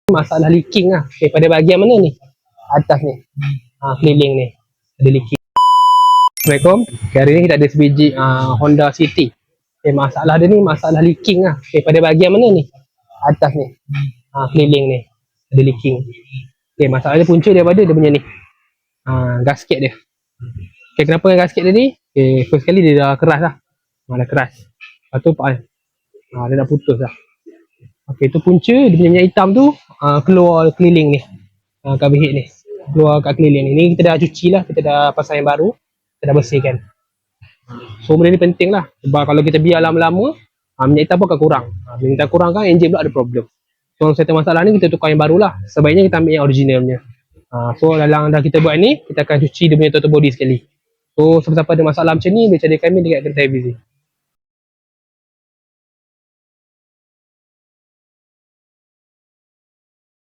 Masalah leaking lah. Okay, pada bahagian mana ni? Atas ni. Keliling ni. Ada leaking. Assalamualaikum. Okay, hari ni kita ada sebiji Honda City. Okay, masalah dia ni masalah leaking lah. Okay, pada bahagian mana ni? Atas ni. Keliling ni. Ada leaking. Okay, masalah dia punca daripada dia punya ni. Gasket dia. Okay, kenapa gasket dia ni? Okay, first kali dia dah keras lah. Dah keras. Lepas tu dia dah putus lah. Okay, tu punca dia punya minyak hitam tu keluar keliling ni. Cover head ni. Keluar kat keliling ni. Ni kita dah cuci lah. Kita dah pasang yang baru. Kita dah bersihkan. So benda ni penting lah. Sebab kalau kita biar lama-lama, minyak hitam pun akan kurang. Bila kita kurang kan, enjin pula ada problem. So settle masalah ni, kita tukar yang baru lah. Sebaiknya kita ambil yang originalnya. So dalam dah kita buat ni, kita akan cuci dia punya total body sekali. So siapa-siapa ada masalah macam ni, boleh cari kami dekat Kedai Vizi.